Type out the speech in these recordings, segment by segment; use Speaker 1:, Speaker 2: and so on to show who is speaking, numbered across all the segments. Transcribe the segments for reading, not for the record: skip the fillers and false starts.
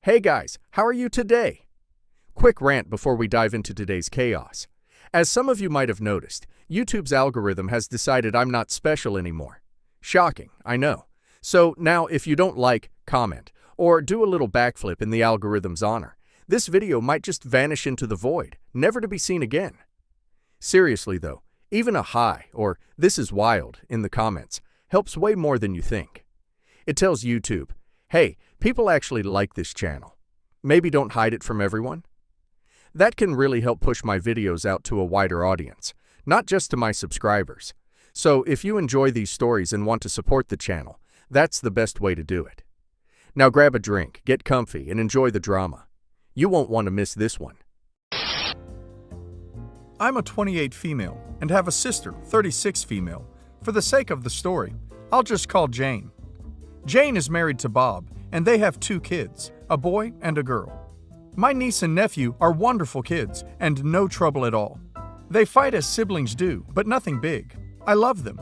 Speaker 1: Hey guys, how are you today? Quick rant before we dive into today's chaos. As some of you might have noticed, YouTube's algorithm has decided I'm not special anymore. Shocking, I know. So now if you don't like, comment, or do a little backflip in the algorithm's honor, this video might just vanish into the void, never to be seen again. Seriously though, even a hi or "this is wild" in the comments helps way more than you think. It tells YouTube, hey, people actually like this channel. Maybe don't hide it from everyone. That can really help push my videos out to a wider audience, not just to my subscribers. So if you enjoy these stories and want to support the channel, that's the best way to do it. Now grab a drink, get comfy, and enjoy the drama. You won't want to miss this one.
Speaker 2: I'm a 28 female and have a sister, 36 female. For the sake of the story, I'll just call Jane. Jane is married to Bob, and they have 2 kids, a boy and a girl. My niece and nephew are wonderful kids and no trouble at all. They fight as siblings do, but nothing big. I love them.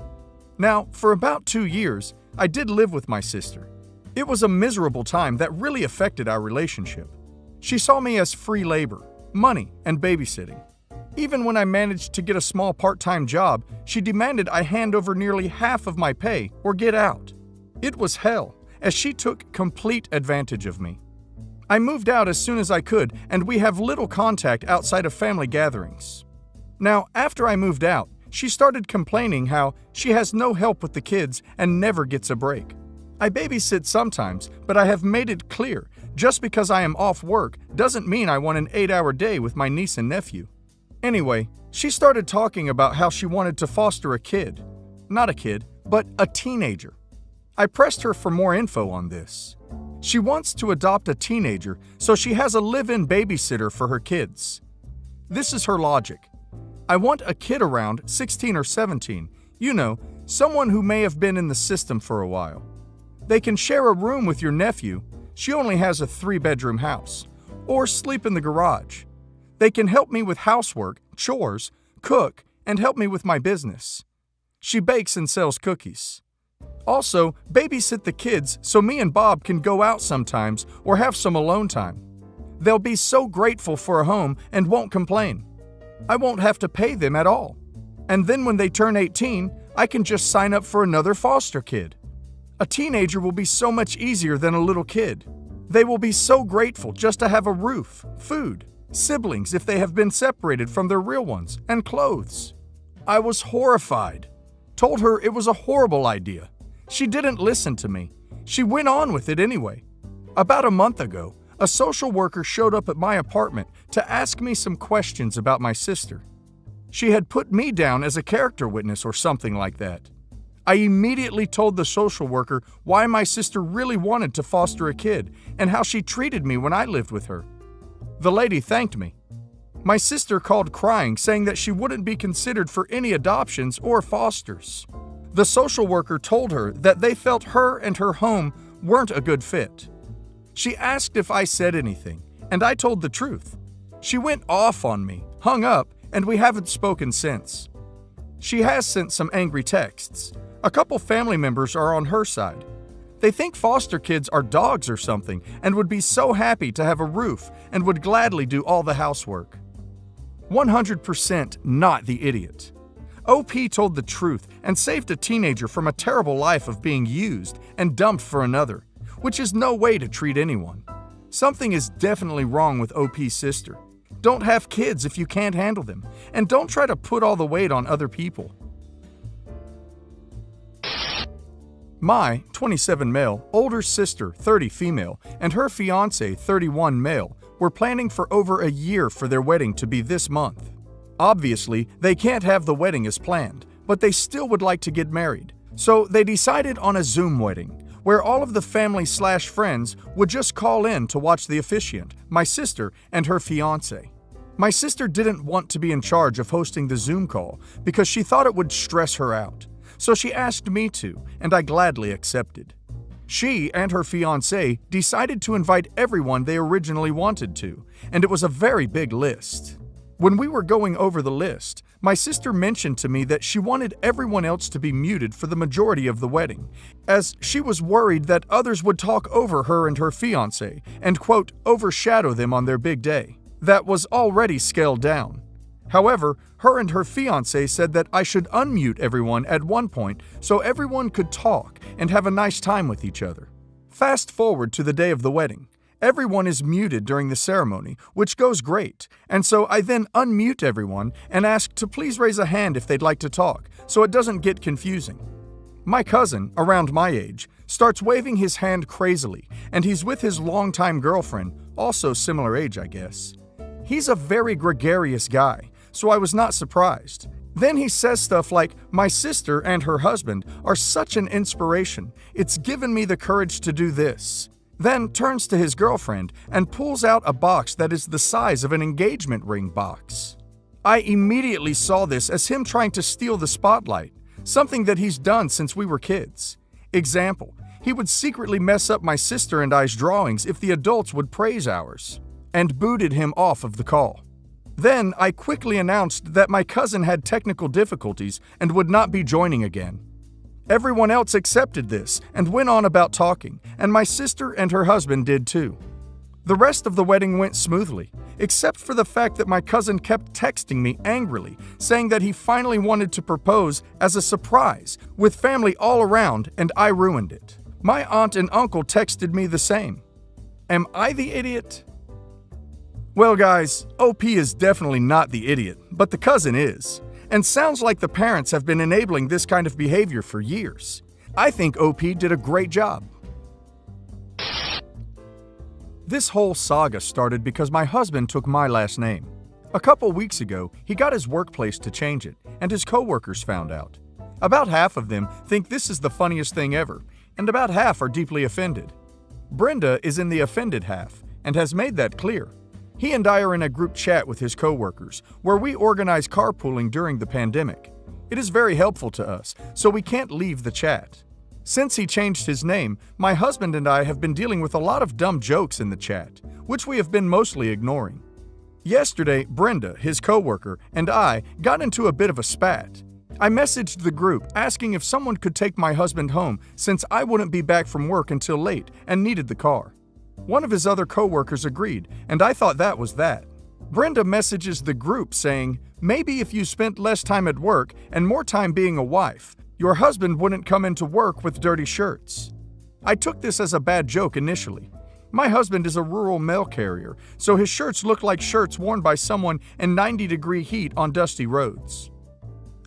Speaker 2: Now, for about 2 years, I did live with my sister. It was a miserable time that really affected our relationship. She saw me as free labor, money, and babysitting. Even when I managed to get a small part-time job, she demanded I hand over nearly half of my pay or get out. It was hell, as she took complete advantage of me. I moved out as soon as I could, and we have little contact outside of family gatherings. Now, after I moved out, she started complaining how she has no help with the kids and never gets a break. I babysit sometimes, but I have made it clear, just because I am off work doesn't mean I want an 8-hour day with my niece and nephew. Anyway, she started talking about how she wanted to foster a kid. Not a kid, but a teenager. I pressed her for more info on this. She wants to adopt a teenager, so she has a live-in babysitter for her kids. This is her logic. I want a kid around 16 or 17, you know, someone who may have been in the system for a while. They can share a room with your nephew, she only has a 3-bedroom house, or sleep in the garage. They can help me with housework, chores, cook, and help me with my business. She bakes and sells cookies. Also, babysit the kids so me and Bob can go out sometimes or have some alone time. They'll be so grateful for a home and won't complain. I won't have to pay them at all. And then when they turn 18, I can just sign up for another foster kid. A teenager will be so much easier than a little kid. They will be so grateful just to have a roof, food, siblings if they have been separated from their real ones, and clothes. I was horrified. Told her it was a horrible idea. She didn't listen to me. She went on with it anyway. About a month ago, a social worker showed up at my apartment to ask me some questions about my sister. She had put me down as a character witness or something like that. I immediately told the social worker why my sister really wanted to foster a kid and how she treated me when I lived with her. The lady thanked me. My sister called crying, saying that she wouldn't be considered for any adoptions or fosters. The social worker told her that they felt her and her home weren't a good fit. She asked if I said anything, and I told the truth. She went off on me, hung up, and we haven't spoken since. She has sent some angry texts. A couple family members are on her side. They think foster kids are dogs or something and would be so happy to have a roof and would gladly do all the housework. 100% not the idiot. OP told the truth and saved a teenager from a terrible life of being used and dumped for another, which is no way to treat anyone. Something is definitely wrong with OP's sister. Don't have kids if you can't handle them, and don't try to put all the weight on other people. My 27 male, older sister, 30 female, and her fiancé, 31 male, were planning for over a year for their wedding to be this month. Obviously, they can't have the wedding as planned, but they still would like to get married. So they decided on a Zoom wedding, where all of the family/friends would just call in to watch the officiant, my sister and her fiancé. My sister didn't want to be in charge of hosting the Zoom call because she thought it would stress her out. So she asked me to, and I gladly accepted. She and her fiancé decided to invite everyone they originally wanted to, and it was a very big list. When we were going over the list, My sister mentioned to me that she wanted everyone else to be muted for the majority of the wedding, as she was worried that others would talk over her and her fiancé and, quote, overshadow them on their big day. That was already scaled down. However, her and her fiancé said that I should unmute everyone at one point so everyone could talk and have a nice time with each other. Fast forward to the day of the wedding. Everyone is muted during the ceremony, which goes great, and so I then unmute everyone and ask to please raise a hand if they'd like to talk, so it doesn't get confusing. My cousin, around my age, starts waving his hand crazily, and he's with his longtime girlfriend, also similar age, I guess. He's a very gregarious guy, so I was not surprised. Then he says stuff like, "My sister and her husband are such an inspiration. It's given me the courage to do this." Then turns to his girlfriend and pulls out a box that is the size of an engagement ring box. I immediately saw this as him trying to steal the spotlight, something that he's done since we were kids. Example, he would secretly mess up my sister and I's drawings if the adults would praise ours, and booted him off of the call. Then I quickly announced that my cousin had technical difficulties and would not be joining again. Everyone else accepted this and went on about talking, and my sister and her husband did too. The rest of the wedding went smoothly, except for the fact that my cousin kept texting me angrily, saying that he finally wanted to propose as a surprise, with family all around, and I ruined it. My aunt and uncle texted me the same. Am I the idiot? Well guys, OP is definitely not the idiot, but the cousin is. And sounds like the parents have been enabling this kind of behavior for years. I think OP did a great job. This whole saga started because my husband took my last name. A couple weeks ago, he got his workplace to change it, and his coworkers found out. About half of them think this is the funniest thing ever, and about half are deeply offended. Brenda is in the offended half, and has made that clear. He and I are in a group chat with his coworkers, where we organize carpooling during the pandemic. It is very helpful to us, so we can't leave the chat. Since he changed his name, my husband and I have been dealing with a lot of dumb jokes in the chat, which we have been mostly ignoring. Yesterday, Brenda, his coworker, and I got into a bit of a spat. I messaged the group asking if someone could take my husband home since I wouldn't be back from work until late and needed the car. One of his other coworkers agreed, and I thought that was that. Brenda messages the group saying, maybe if you spent less time at work and more time being a wife, your husband wouldn't come into work with dirty shirts. I took this as a bad joke initially. My husband is a rural mail carrier, so his shirts look like shirts worn by someone in 90-degree heat on dusty roads.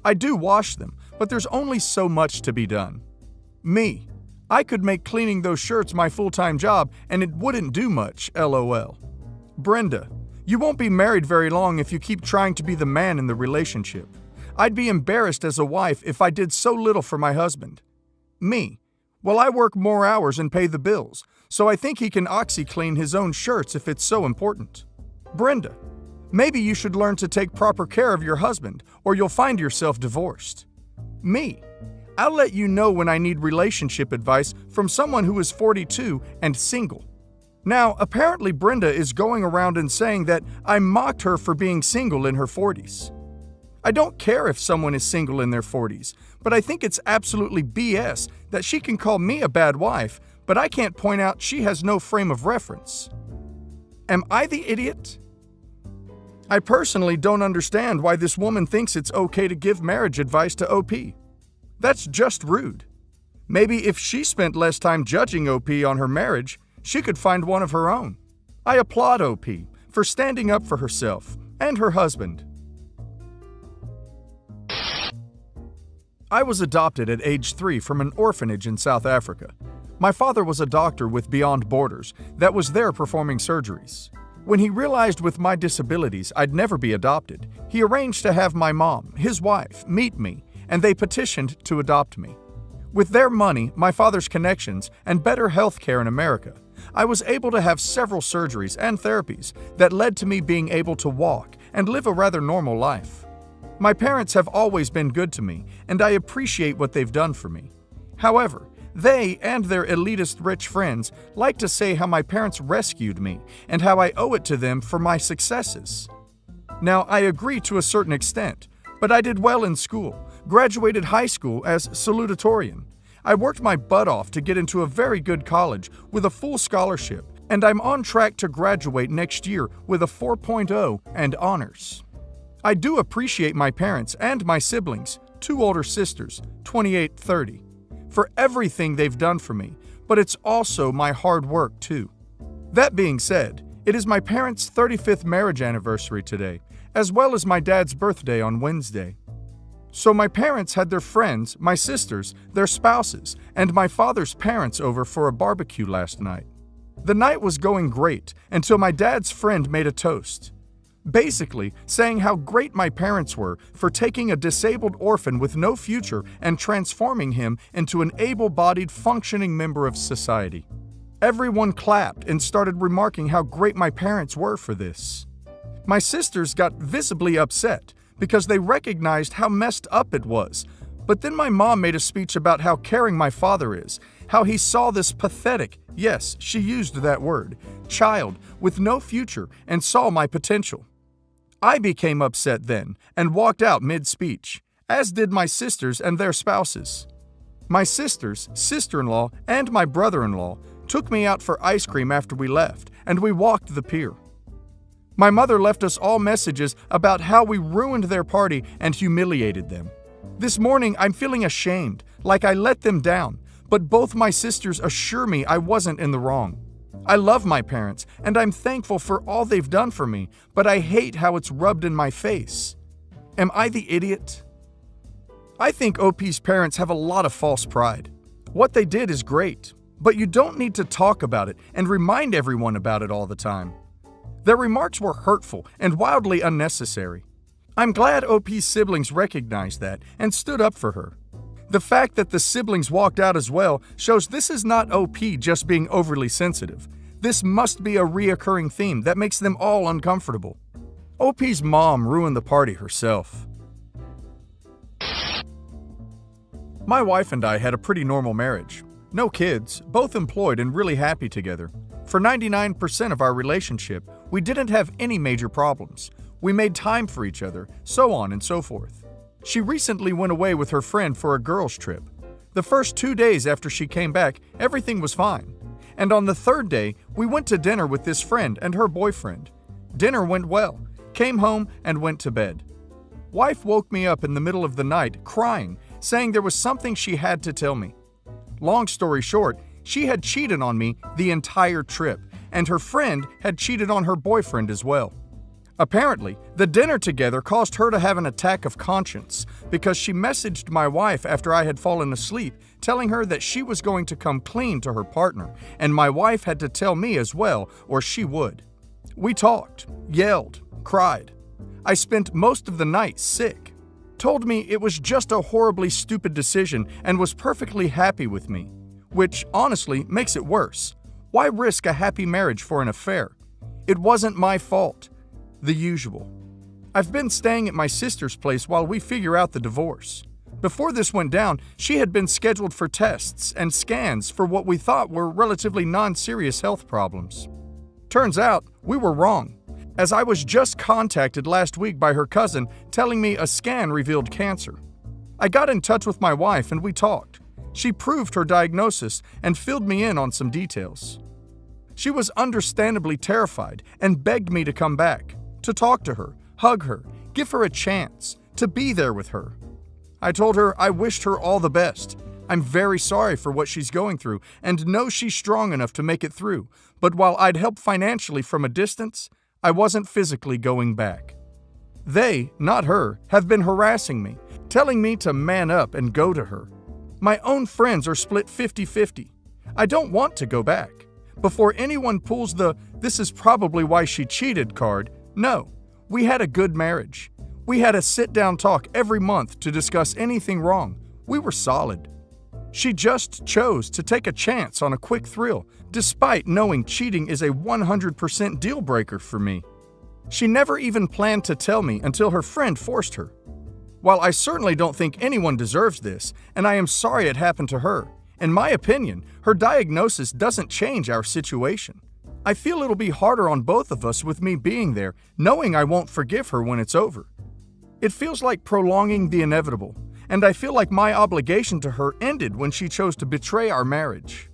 Speaker 2: I do wash them, but there's only so much to be done. Me. I could make cleaning those shirts my full-time job and it wouldn't do much, LOL. Brenda, you won't be married very long if you keep trying to be the man in the relationship. I'd be embarrassed as a wife if I did so little for my husband. Me, well, I work more hours and pay the bills, so I think he can OxyClean his own shirts if it's so important. Brenda, maybe you should learn to take proper care of your husband or you'll find yourself divorced. Me, I'll let you know when I need relationship advice from someone who is 42 and single. Now, apparently Brenda is going around and saying that I mocked her for being single in her 40s. I don't care if someone is single in their 40s, but I think it's absolutely BS that she can call me a bad wife, but I can't point out she has no frame of reference. Am I the idiot? I personally don't understand why this woman thinks it's okay to give marriage advice to OP. That's just rude. Maybe if she spent less time judging OP on her marriage, she could find one of her own. I applaud OP for standing up for herself and her husband. I was adopted at age 3 from an orphanage in South Africa. My father was a doctor with Beyond Borders that was there performing surgeries. When he realized with my disabilities I'd never be adopted, he arranged to have my mom, his wife, meet me, and they petitioned to adopt me. With their money, my father's connections, and better health care in America, I was able to have several surgeries and therapies that led to me being able to walk and live a rather normal life. My parents have always been good to me, and I appreciate what they've done for me. However, they and their elitist rich friends like to say how my parents rescued me and how I owe it to them for my successes. Now, I agree to a certain extent, But I did well in school, graduated high school as salutatorian. I worked my butt off to get into a very good college with a full scholarship, and I'm on track to graduate next year with a 4.0 and honors. I do appreciate my parents and my siblings, 2 older sisters, 28-30, for everything they've done for me, but it's also my hard work too. That being said, it is my parents' 35th marriage anniversary today, as well as my dad's birthday on Wednesday. So my parents had their friends, my sisters, their spouses, and my father's parents over for a barbecue last night. The night was going great until my dad's friend made a toast, basically saying how great my parents were for taking a disabled orphan with no future and transforming him into an able-bodied, functioning member of society. Everyone clapped and started remarking how great my parents were for this. My sisters got visibly upset because they recognized how messed up it was. But then my mom made a speech about how caring my father is, how he saw this pathetic, yes, she used that word, child with no future and saw my potential. I became upset then and walked out mid-speech, as did my sisters and their spouses. My sisters, sister-in-law, and my brother-in-law took me out for ice cream after we left, and we walked the pier. My mother left us all messages about how we ruined their party and humiliated them. This morning, I'm feeling ashamed, like I let them down, but both my sisters assure me I wasn't in the wrong. I love my parents, and I'm thankful for all they've done for me, but I hate how it's rubbed in my face. Am I the idiot? I think OP's parents have a lot of false pride. What they did is great, but you don't need to talk about it and remind everyone about it all the time. Their remarks were hurtful and wildly unnecessary. I'm glad OP's siblings recognized that and stood up for her. The fact that the siblings walked out as well shows this is not OP just being overly sensitive. This must be a reoccurring theme that makes them all uncomfortable. OP's mom ruined the party herself. My wife and I had a pretty normal marriage. No kids, both employed and really happy together. For 99% of our relationship, we didn't have any major problems. We made time for each other, so on and so forth. She recently went away with her friend for a girls' trip. The first 2 days after she came back, everything was fine. And on the 3rd day, we went to dinner with this friend and her boyfriend. Dinner went well, came home and went to bed. Wife woke me up in the middle of the night, crying, saying there was something she had to tell me. Long story short, she had cheated on me the entire trip, and her friend had cheated on her boyfriend as well. Apparently, the dinner together caused her to have an attack of conscience because she messaged my wife after I had fallen asleep, telling her that she was going to come clean to her partner, and my wife had to tell me as well, or she would. We talked, yelled, cried. I spent most of the night sick. Told me it was just a horribly stupid decision and was perfectly happy with me. Which, honestly, makes it worse. Why risk a happy marriage for an affair? It wasn't my fault. The usual. I've been staying at my sister's place while we figure out the divorce. Before this went down, she had been scheduled for tests and scans for what we thought were relatively non-serious health problems. Turns out, we were wrong, as I was just contacted last week by her cousin telling me a scan revealed cancer. I got in touch with my wife and we talked. She proved her diagnosis and filled me in on some details. She was understandably terrified and begged me to come back, to talk to her, hug her, give her a chance, to be there with her. I told her I wished her all the best. I'm very sorry for what she's going through and know she's strong enough to make it through, but while I'd help financially from a distance, I wasn't physically going back. They, not her, have been harassing me, telling me to man up and go to her. My own friends are split 50-50. I don't want to go back. Before anyone pulls the "this is probably why she cheated" card, no, we had a good marriage. We had a sit-down talk every month to discuss anything wrong. We were solid. She just chose to take a chance on a quick thrill, despite knowing cheating is a 100% deal breaker for me. She never even planned to tell me until her friend forced her. While I certainly don't think anyone deserves this, and I am sorry it happened to her, in my opinion, her diagnosis doesn't change our situation. I feel it'll be harder on both of us with me being there, knowing I won't forgive her when it's over. It feels like prolonging the inevitable, and I feel like my obligation to her ended when she chose to betray our marriage.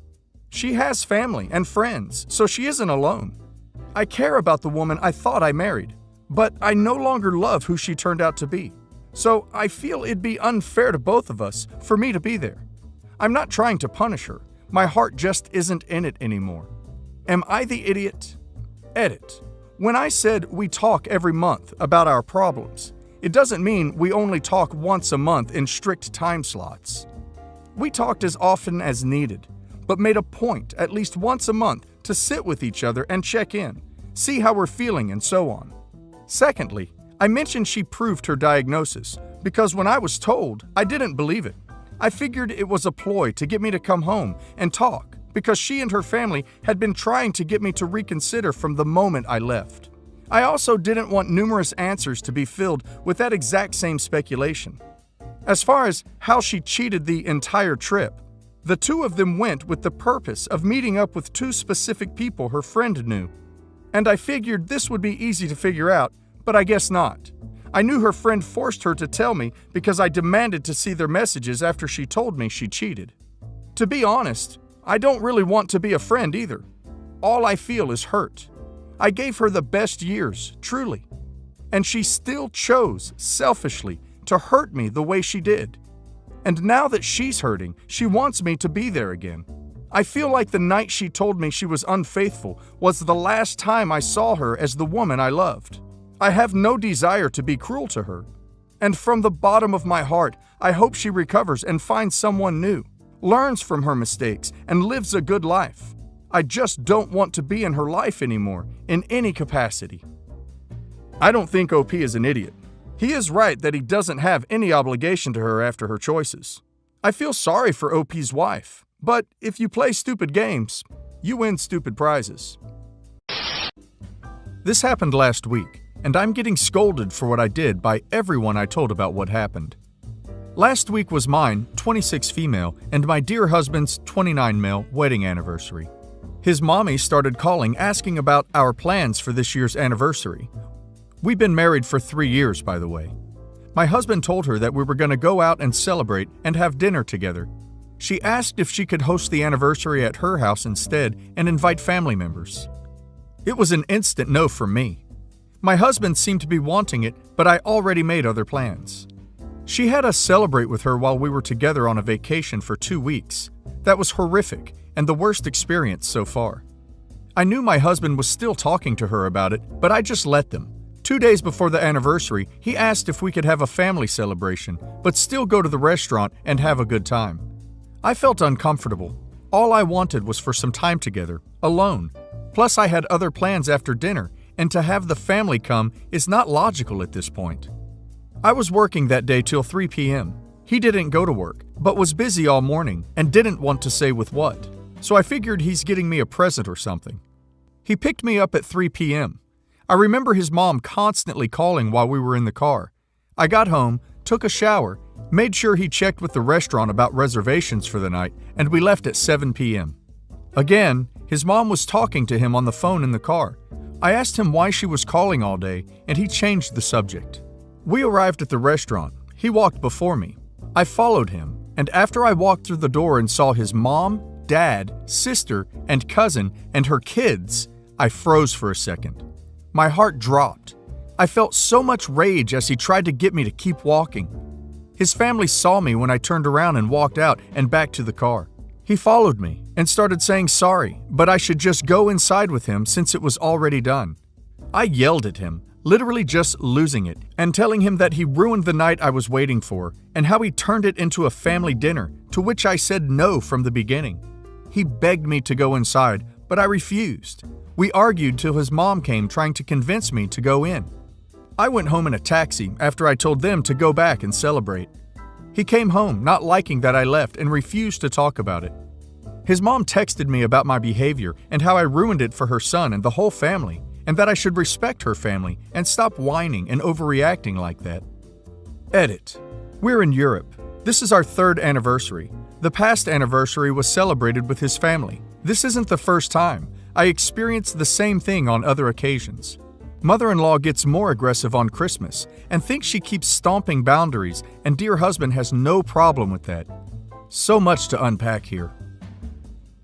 Speaker 2: She has family and friends, so she isn't alone. I care about the woman I thought I married, but I no longer love who she turned out to be. So I feel it'd be unfair to both of us for me to be there. I'm not trying to punish her. My heart just isn't in it anymore. Am I the idiot? Edit. When I said we talk every month about our problems, it doesn't mean we only talk once a month in strict time slots. We talked as often as needed, but made a point at least once a month to sit with each other and check in, see how we're feeling and so on. Secondly, I mentioned she proved her diagnosis because when I was told, I didn't believe it. I figured it was a ploy to get me to come home and talk because she and her family had been trying to get me to reconsider from the moment I left. I also didn't want numerous answers to be filled with that exact same speculation. As far as how she cheated the entire trip, the two of them went with the purpose of meeting up with two specific people her friend knew. And I figured this would be easy to figure out, but I guess not. I knew her friend forced her to tell me because I demanded to see their messages after she told me she cheated. To be honest, I don't really want to be a friend either. All I feel is hurt. I gave her the best years, truly. And she still chose, selfishly, to hurt me the way she did. And now that she's hurting, she wants me to be there again. I feel like the night she told me she was unfaithful was the last time I saw her as the woman I loved. I have no desire to be cruel to her. And from the bottom of my heart, I hope she recovers and finds someone new, learns from her mistakes, and lives a good life. I just don't want to be in her life anymore, in any capacity. I don't think OP is an idiot. He is right that he doesn't have any obligation to her after her choices. I feel sorry for OP's wife, but if you play stupid games, you win stupid prizes. This happened last week, and I'm getting scolded for what I did by everyone I told about what happened. Last week was mine, 26 female, and my dear husband's 29 male wedding anniversary. His mommy started calling asking about our plans for this year's anniversary. We've been married for 3 years, by the way. My husband told her that we were going to go out and celebrate and have dinner together. She asked if she could host the anniversary at her house instead and invite family members. It was an instant no from me. My husband seemed to be wanting it, but I already made other plans. She had us celebrate with her while we were together on a vacation for 2 weeks. That was horrific and the worst experience so far. I knew my husband was still talking to her about it, but I just let them. 2 days before the anniversary, he asked if we could have a family celebration, but still go to the restaurant and have a good time. I felt uncomfortable. All I wanted was for some time together, alone. Plus, I had other plans after dinner, and to have the family come is not logical at this point. I was working that day till 3 p.m. He didn't go to work, but was busy all morning and didn't want to say with what, so I figured he's getting me a present or something. He picked me up at 3 p.m. I remember his mom constantly calling while we were in the car. I got home, took a shower, made sure he checked with the restaurant about reservations for the night, and we left at 7 p.m. Again, his mom was talking to him on the phone in the car. I asked him why she was calling all day, and he changed the subject. We arrived at the restaurant. He walked before me. I followed him, and after I walked through the door and saw his mom, dad, sister, and cousin, and her kids, I froze for a second. My heart dropped. I felt so much rage as he tried to get me to keep walking. His family saw me when I turned around and walked out and back to the car. He followed me and started saying sorry, but I should just go inside with him since it was already done. I yelled at him, literally just losing it, and telling him that he ruined the night I was waiting for and how he turned it into a family dinner, to which I said no from the beginning. He begged me to go inside, but I refused. We argued till his mom came trying to convince me to go in. I went home in a taxi after I told them to go back and celebrate. He came home not liking that I left and refused to talk about it. His mom texted me about my behavior and how I ruined it for her son and the whole family, and that I should respect her family and stop whining and overreacting like that. Edit. We're in Europe. This is our 3rd anniversary. The past anniversary was celebrated with his family. This isn't the first time. I experienced the same thing on other occasions. Mother-in-law gets more aggressive on Christmas and thinks she keeps stomping boundaries, and dear husband has no problem with that. So much to unpack here.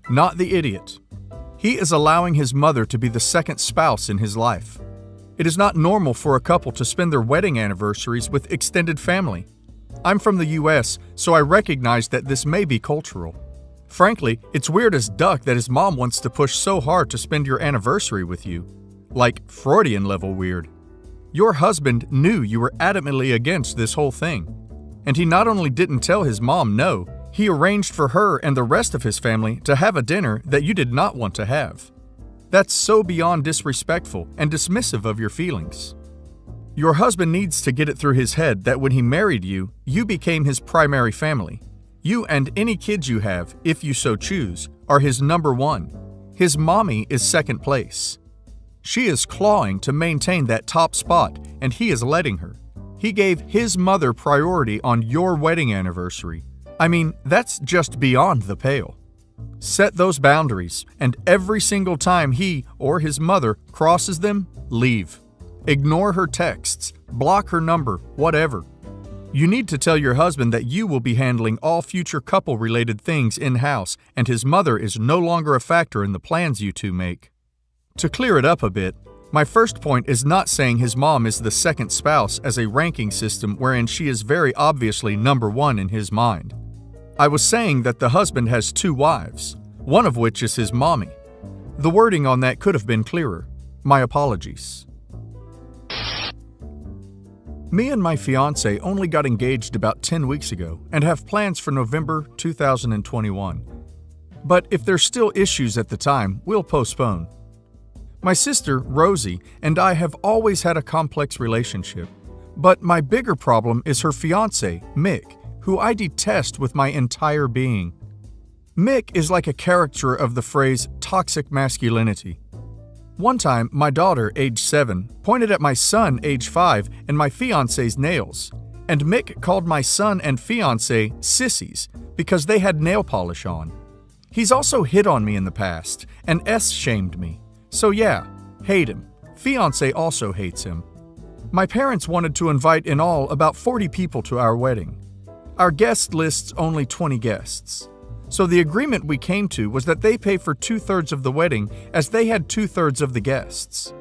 Speaker 2: Not the idiot. He is allowing his mother to be the second spouse in his life. It is not normal for a couple to spend their wedding anniversaries with extended family. I'm from the US, so I recognize that this may be cultural. Frankly, it's weird as duck that his mom wants to push so hard to spend your anniversary with you. Like Freudian level weird. Your husband knew you were adamantly against this whole thing. And he not only didn't tell his mom no, he arranged for her and the rest of his family to have a dinner that you did not want to have. That's so beyond disrespectful and dismissive of your feelings. Your husband needs to get it through his head that when he married you, you became his primary family. You and any kids you have, if you so choose, are his number one. His mommy is second place. She is clawing to maintain that top spot, and he is letting her. He gave his mother priority on your wedding anniversary. I mean, that's just beyond the pale. Set those boundaries, and every single time he or his mother crosses them, leave. Ignore her texts, block her number, whatever. You need to tell your husband that you will be handling all future couple-related things in-house, and his mother is no longer a factor in the plans you two make. To clear it up a bit, my first point is not saying his mom is the second spouse as a ranking system wherein she is very obviously number one in his mind. I was saying that the husband has two wives, one of which is his mommy. The wording on that could have been clearer. My apologies. Me and my fiancé only got engaged about 10 weeks ago and have plans for November 2021. But if there's still issues at the time, we'll postpone. My sister, Rosie, and I have always had a complex relationship, but my bigger problem is her fiancé, Mick, who I detest with my entire being. Mick is like a caricature of the phrase toxic masculinity. One time, my daughter, age 7, pointed at my son, age 5, and my fiancé's nails, and Mick called my son and fiancé sissies because they had nail polish on. He's also hit on me in the past, and S-shamed me. So yeah, hate him. Fiancé also hates him. My parents wanted to invite in all about 40 people to our wedding. Our guest lists only 20 guests. So the agreement we came to was that they pay for 2/3 of the wedding as they had 2/3 of the guests.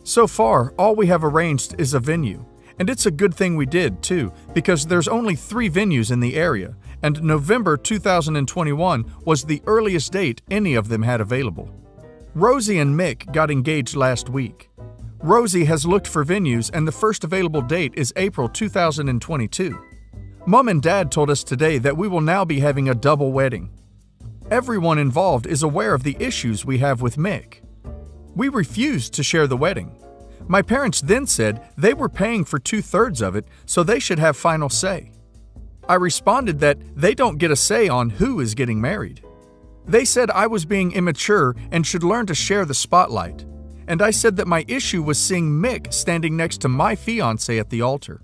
Speaker 2: So far, all we have arranged is a venue. And it's a good thing we did, too, because there's only 3 venues in the area, and November 2021 was the earliest date any of them had available. Rosie and Mick got engaged last week. Rosie has looked for venues, and the first available date is April 2022. Mom and Dad told us today that we will now be having a double wedding. Everyone involved is aware of the issues we have with Mick. We refused to share the wedding. My parents then said they were paying for 2/3 of it, so they should have final say. I responded that they don't get a say on who is getting married. They said I was being immature and should learn to share the spotlight. And I said that my issue was seeing Mick standing next to my fiancé at the altar.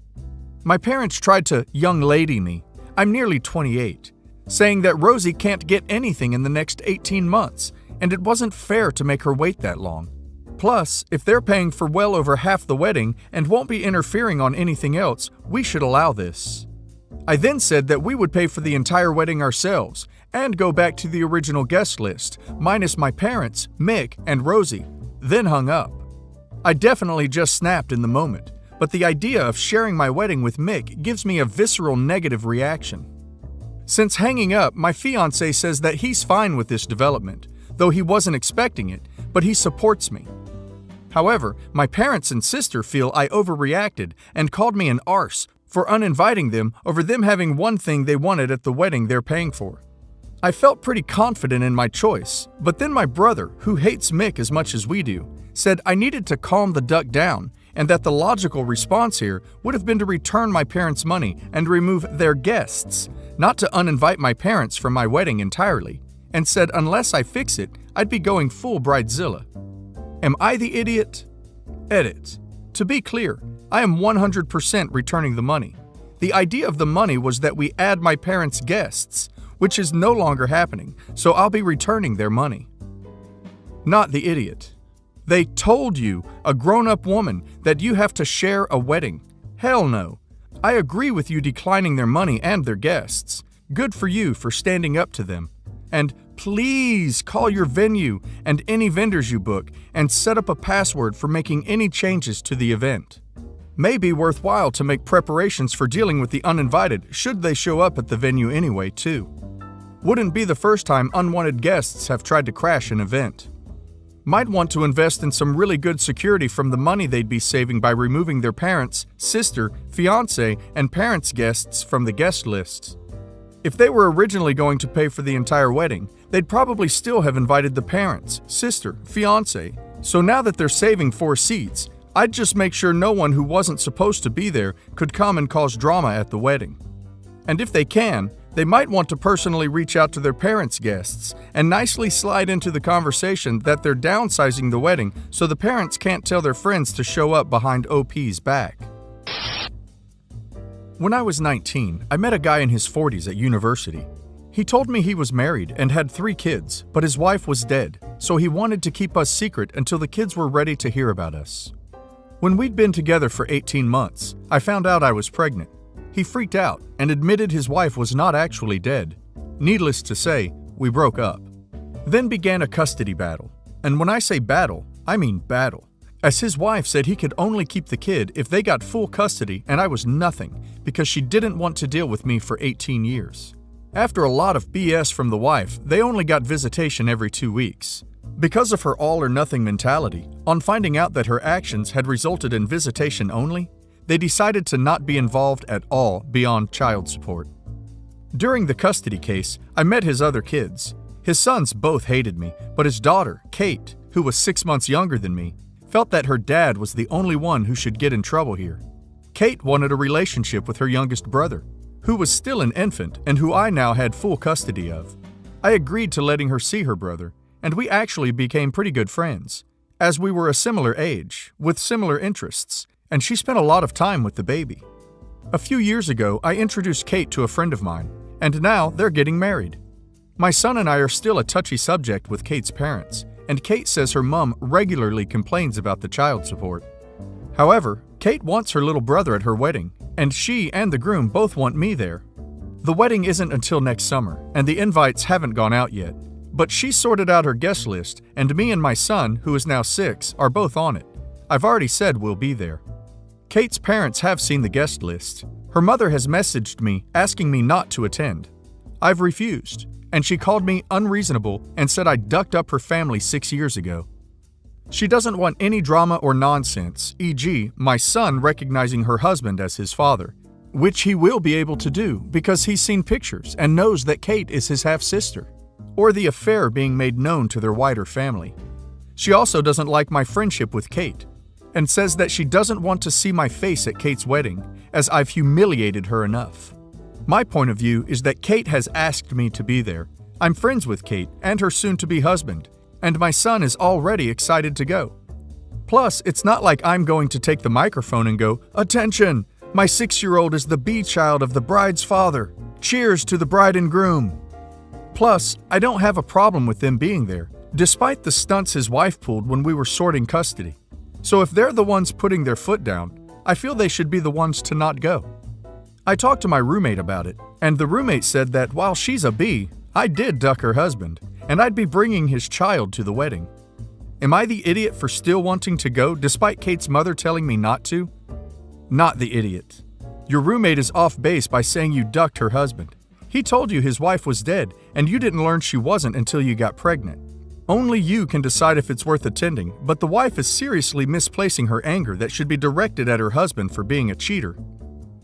Speaker 2: My parents tried to young lady me. I'm nearly 28, saying that Rosie can't get anything in the next 18 months, and it wasn't fair to make her wait that long. Plus, if they're paying for well over half the wedding and won't be interfering on anything else, we should allow this. I then said that we would pay for the entire wedding ourselves and go back to the original guest list, minus my parents, Mick, and Rosie, then hung up. I definitely just snapped in the moment, but the idea of sharing my wedding with Mick gives me a visceral negative reaction. Since hanging up, my fiancé says that he's fine with this development, though he wasn't expecting it, but he supports me. However, my parents and sister feel I overreacted and called me an arse for uninviting them over them having one thing they wanted at the wedding they're paying for. I felt pretty confident in my choice, but then my brother, who hates Mick as much as we do, said I needed to calm the duck down and that the logical response here would have been to return my parents' money and remove their guests, not to uninvite my parents from my wedding entirely, and said unless I fix it, I'd be going full Bridezilla. Am I the idiot? Edit. To be clear, I am 100% returning the money. The idea of the money was that we add my parents' guests, which is no longer happening, so I'll be returning their money. Not the idiot. They told you, a grown-up woman, that you have to share a wedding. Hell no. I agree with you declining their money and their guests. Good for you for standing up to them. And please call your venue and any vendors you book and set up a password for making any changes to the event. May be worthwhile to make preparations for dealing with the uninvited should they show up at the venue anyway, too. Wouldn't be the first time unwanted guests have tried to crash an event. Might want to invest in some really good security from the money they'd be saving by removing their parents, sister, fiancé, and parents' guests from the guest lists. If they were originally going to pay for the entire wedding, they'd probably still have invited the parents, sister, fiancé. So now that they're saving 4 seats, I'd just make sure no one who wasn't supposed to be there could come and cause drama at the wedding. And if they can, they might want to personally reach out to their parents' guests and nicely slide into the conversation that they're downsizing the wedding so the parents can't tell their friends to show up behind OP's back. When I was 19, I met a guy in his 40s at university. He told me he was married and had 3 kids, but his wife was dead, so he wanted to keep us secret until the kids were ready to hear about us. When we'd been together for 18 months, I found out I was pregnant. He freaked out and admitted his wife was not actually dead. Needless to say, we broke up. Then began a custody battle. And when I say battle, I mean battle. As his wife said he could only keep the kid if they got full custody and I was nothing because she didn't want to deal with me for 18 years. After a lot of BS from the wife, they only got visitation every 2 weeks. Because of her all-or-nothing mentality, on finding out that her actions had resulted in visitation only, they decided to not be involved at all beyond child support. During the custody case, I met his other kids. His sons both hated me, but his daughter, Kate, who was 6 months younger than me, felt that her dad was the only one who should get in trouble here. Kate wanted a relationship with her youngest brother, who was still an infant and who I now had full custody of. I agreed to letting her see her brother, and we actually became pretty good friends, as we were a similar age, with similar interests, and she spent a lot of time with the baby. A few years ago, I introduced Kate to a friend of mine, and now they're getting married. My son and I are still a touchy subject with Kate's parents, and Kate says her mom regularly complains about the child support. However, Kate wants her little brother at her wedding, and she and the groom both want me there. The wedding isn't until next summer, and the invites haven't gone out yet. But she sorted out her guest list, and me and my son, who is now 6, are both on it. I've already said we'll be there. Kate's parents have seen the guest list. Her mother has messaged me asking me not to attend. I've refused, and she called me unreasonable and said I ducked up her family 6 years ago. She doesn't want any drama or nonsense, e.g., my son recognizing her husband as his father, which he will be able to do because he's seen pictures and knows that Kate is his half-sister, or the affair being made known to their wider family. She also doesn't like my friendship with Kate, and says that she doesn't want to see my face at Kate's wedding, as I've humiliated her enough. My point of view is that Kate has asked me to be there. I'm friends with Kate and her soon-to-be husband, and my son is already excited to go. Plus, it's not like I'm going to take the microphone and go, "Attention! My 6-year-old is the B-child of the bride's father. Cheers to the bride and groom." Plus, I don't have a problem with them being there, despite the stunts his wife pulled when we were sorting custody. So if they're the ones putting their foot down, I feel they should be the ones to not go. I talked to my roommate about it, and the roommate said that while she's a B, I did duck her husband, and I'd be bringing his child to the wedding. Am I the idiot for still wanting to go despite Kate's mother telling me not to? Not the idiot. Your roommate is off base by saying you ducked her husband. He told you his wife was dead, and you didn't learn she wasn't until you got pregnant. Only you can decide if it's worth attending, but the wife is seriously misplacing her anger that should be directed at her husband for being a cheater.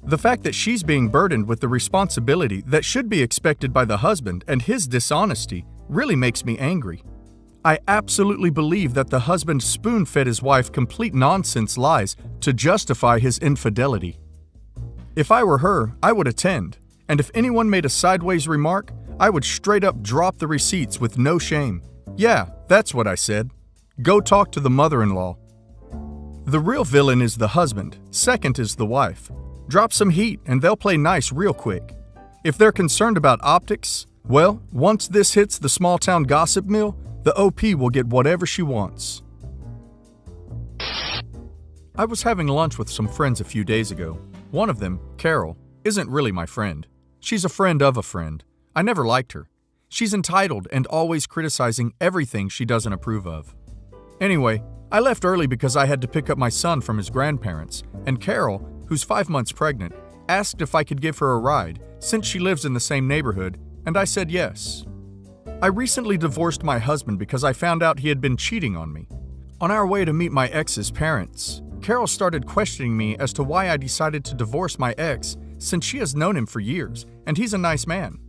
Speaker 2: The fact that she's being burdened with the responsibility that should be expected by the husband and his dishonesty really makes me angry. I absolutely believe that the husband spoon-fed his wife complete nonsense lies to justify his infidelity. If I were her, I would attend. And if anyone made a sideways remark, I would straight up drop the receipts with no shame. Yeah, that's what I said. Go talk to the mother-in-law. The real villain is the husband, second is the wife. Drop some heat and they'll play nice real quick. If they're concerned about optics, well, once this hits the small-town gossip mill, the OP will get whatever she wants. I was having lunch with some friends a few days ago. One of them, Carol, isn't really my friend. She's a friend of a friend. I never liked her. She's entitled and always criticizing everything she doesn't approve of. Anyway, I left early because I had to pick up my son from his grandparents, and Carol, who's 5 months pregnant, asked if I could give her a ride since she lives in the same neighborhood, and I said yes. I recently divorced my husband because I found out he had been cheating on me. On our way to meet my ex's parents, Carol started questioning me as to why I decided to divorce my ex since she has known him for years, and he's a nice man.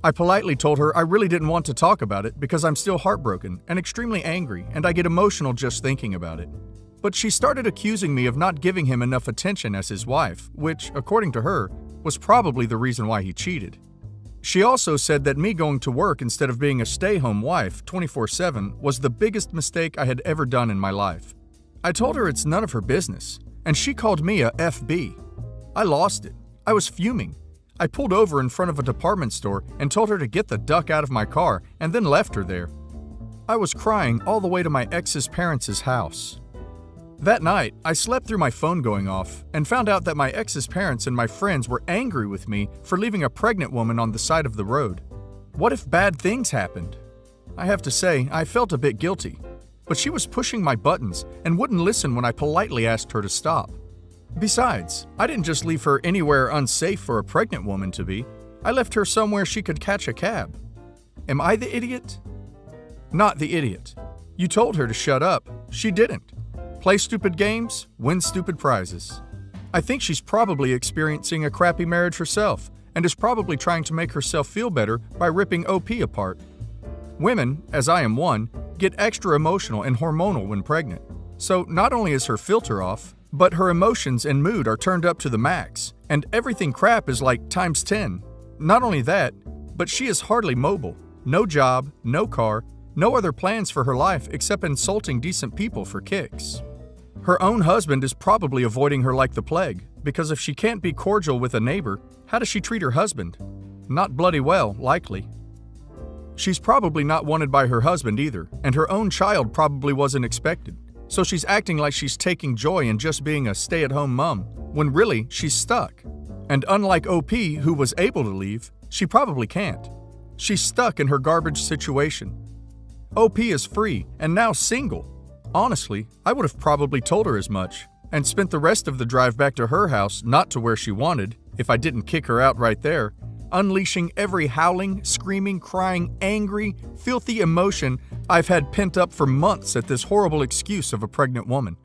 Speaker 2: I politely told her I really didn't want to talk about it because I'm still heartbroken and extremely angry, and I get emotional just thinking about it. But she started accusing me of not giving him enough attention as his wife, which, according to her, was probably the reason why he cheated. She also said that me going to work instead of being a stay-home wife 24/7 was the biggest mistake I had ever done in my life. I told her it's none of her business, and she called me a FB. I lost it. I was fuming. I pulled over in front of a department store and told her to get the duck out of my car and then left her there. I was crying all the way to my ex's parents' house. That night, I slept through my phone going off and found out that my ex's parents and my friends were angry with me for leaving a pregnant woman on the side of the road. What if bad things happened? I have to say, I felt a bit guilty, but she was pushing my buttons and wouldn't listen when I politely asked her to stop. Besides, I didn't just leave her anywhere unsafe for a pregnant woman to be. I left her somewhere she could catch a cab. Am I the idiot? Not the idiot. You told her to shut up. She didn't. Play stupid games, win stupid prizes. I think she's probably experiencing a crappy marriage herself and is probably trying to make herself feel better by ripping OP apart. Women, as I am one, get extra emotional and hormonal when pregnant. So not only is her filter off, but her emotions and mood are turned up to the max, and everything crap is like times 10. Not only that, but she is hardly mobile. No job, no car, no other plans for her life except insulting decent people for kicks. Her own husband is probably avoiding her like the plague, because if she can't be cordial with a neighbor, how does she treat her husband? Not bloody well, likely. She's probably not wanted by her husband either, and her own child probably wasn't expected. So she's acting like she's taking joy in just being a stay-at-home mom, when really she's stuck. And unlike OP, who was able to leave, she probably can't. She's stuck in her garbage situation. OP is free and now single. Honestly, I would have probably told her as much and spent the rest of the drive back to her house, not to where she wanted, if I didn't kick her out right there, unleashing every howling, screaming, crying, angry, filthy emotion I've had pent up for months at this horrible excuse of a pregnant woman.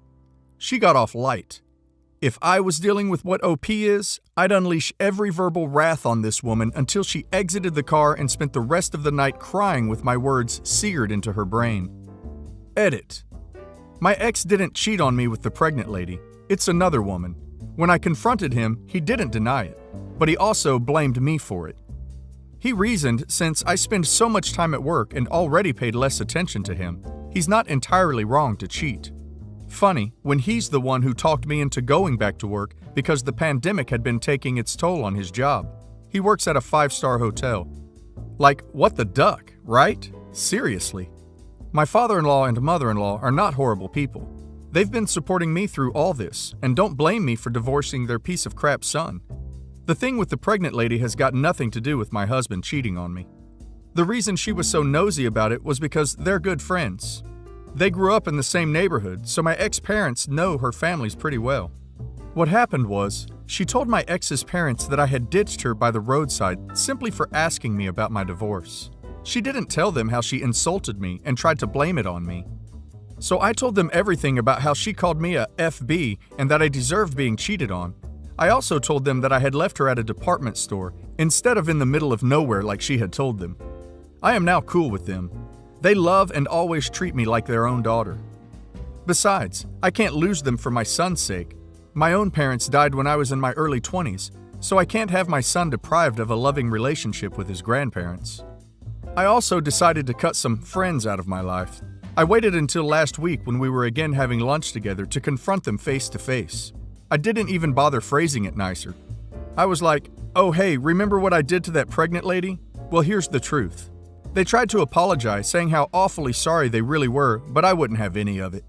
Speaker 2: She got off light. If I was dealing with what OP is, I'd unleash every verbal wrath on this woman until she exited the car and spent the rest of the night crying with my words seared into her brain. Edit. My ex didn't cheat on me with the pregnant lady. It's another woman. When I confronted him, he didn't deny it, but he also blamed me for it. He reasoned since I spend so much time at work and already paid less attention to him, he's not entirely wrong to cheat. Funny, when he's the one who talked me into going back to work because the pandemic had been taking its toll on his job. He works at a 5-star hotel. Like, what the duck, right? Seriously. My father-in-law and mother-in-law are not horrible people. They've been supporting me through all this and don't blame me for divorcing their piece of crap son. The thing with the pregnant lady has got nothing to do with my husband cheating on me. The reason she was so nosy about it was because they're good friends. They grew up in the same neighborhood, so my ex-parents know her families pretty well. What happened was, she told my ex's parents that I had ditched her by the roadside simply for asking me about my divorce. She didn't tell them how she insulted me and tried to blame it on me. So I told them everything about how she called me a FB and that I deserved being cheated on. I also told them that I had left her at a department store instead of in the middle of nowhere like she had told them. I am now cool with them. They love and always treat me like their own daughter. Besides, I can't lose them for my son's sake. My own parents died when I was in my early 20s, so I can't have my son deprived of a loving relationship with his grandparents. I also decided to cut some friends out of my life. I waited until last week when we were again having lunch together to confront them face to face. I didn't even bother phrasing it nicer. I was like, "Oh hey, remember what I did to that pregnant lady? Well, here's the truth." They tried to apologize, saying how awfully sorry they really were, but I wouldn't have any of it.